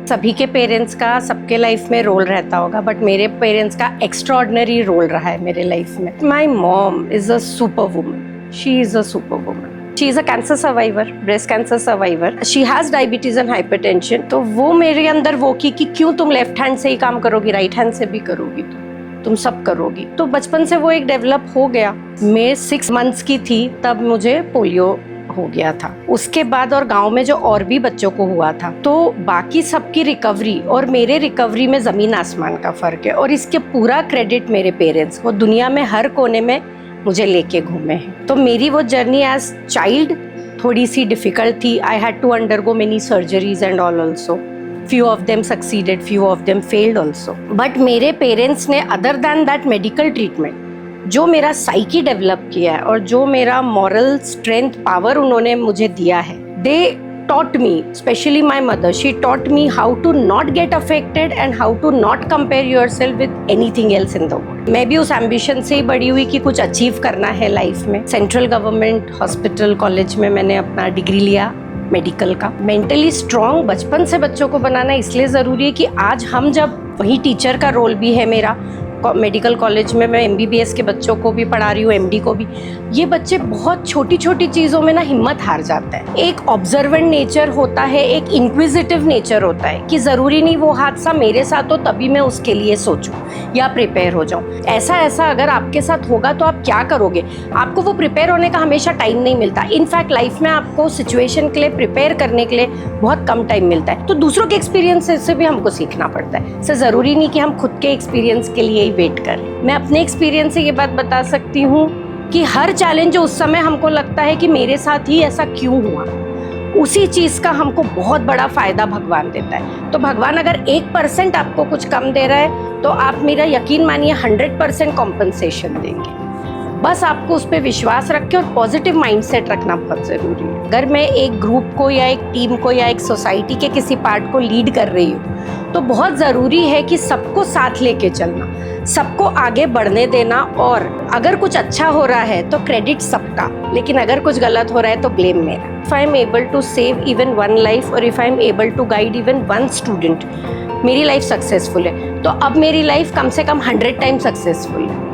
सभी के पेरेंट्स का सबके लाइफ में रोल रहता होगा, बट मेरे पेरेंट्स का एक्स्ट्रॉर्डिनरी रोल रहा है मेरे लाइफ में। My mom is a super woman, she is a super woman. She is a cancer survivor, breast cancer survivor. She has diabetes and hypertension. तो वो मेरे अंदर वो कि क्यों तुम लेफ्ट हैंड से ही काम करोगी, राइट हैंड से भी करोगी, तुम सब करोगी। तो बचपन से वो एक डेवलप हो गया। मैं 6 months की थी तब मुझे पोलियो हो गया था। उसके बाद और गांव में जो और भी बच्चों को हुआ था, तो बाकी सबकी रिकवरी और मेरे रिकवरी में जमीन आसमान का फर्क है। और इसके पूरा क्रेडिट मेरे पेरेंट्स, वो दुनिया में हर कोने में मुझे लेके घूमे हैं। तो मेरी वो जर्नी एज चाइल्ड थोड़ी सी डिफिकल्ट थी। I had to undergo many surgeries and all also. Few of them succeeded, few of them failed also. But मेरे पेरेंट्स ने other than that medical treatment जो मेरा साइकी डेवलप किया है और जो मेरा मॉरल स्ट्रेंथ पावर उन्होंने मुझे दिया है, दे taught me, especially my mother, she taught me how to not get affected and how to not compare yourself with anything else in the world. मैं भी उस एम्बिशन से ही बड़ी हुई कि कुछ अचीव करना है लाइफ में। सेंट्रल गवर्नमेंट हॉस्पिटल कॉलेज में मैंने अपना डिग्री लिया मेडिकल का। मेंटली स्ट्रांग बचपन से बच्चों को बनाना इसलिए ज़रूरी है कि आज हम जब, वही टीचर का रोल भी है मेरा मेडिकल कॉलेज में, मैं MBBS के बच्चों को भी पढ़ा रही हूँ, MD को भी। ये बच्चे बहुत छोटी छोटी चीज़ों में ना हिम्मत हार जाते हैं। एक ऑब्जर्वेंट नेचर होता है, एक इंक्विजिटिव नेचर होता है कि ज़रूरी नहीं वो हादसा मेरे साथ हो तभी मैं उसके लिए सोचूं या प्रिपेयर हो जाऊं। ऐसा अगर आपके साथ होगा तो आप क्या करोगे? आपको वो प्रिपेयर होने का हमेशा टाइम नहीं मिलता। इनफैक्ट लाइफ में आपको सिचुएशन के लिए प्रिपेयर करने के लिए बहुत कम टाइम मिलता है। तो दूसरों के एक्सपीरियंस से भी हमको सीखना पड़ता है। इससे ज़रूरी नहीं कि हम खुद के एक्सपीरियंस के लिए वेट करें। मैं अपने एक्सपीरियंस से ये बात बता सकती हूँ कि हर चैलेंज जो उस समय हमको लगता है कि मेरे साथ ही ऐसा क्यों हुआ, उसी चीज़ का हमको बहुत बड़ा फायदा भगवान देता है। तो भगवान अगर 1% आपको कुछ कम दे रहा है तो आप मेरा यकीन मानिए 100% कॉम्पनसेशन देंगे। बस आपको उस पर विश्वास रखें और पॉजिटिव माइंडसेट रखना बहुत ज़रूरी है। अगर मैं एक ग्रुप को या एक टीम को या एक सोसाइटी के किसी पार्ट को लीड कर रही हूँ तो बहुत ज़रूरी है कि सबको साथ लेके चलना, सबको आगे बढ़ने देना। और अगर कुछ अच्छा हो रहा है तो क्रेडिट सबका, लेकिन अगर कुछ गलत हो रहा है तो ब्लेम मेरा। If I am able to save even one life और if I am able to guide even one student, मेरी लाइफ सक्सेसफुल है। तो अब मेरी लाइफ कम से कम 100 टाइम सक्सेसफुल है।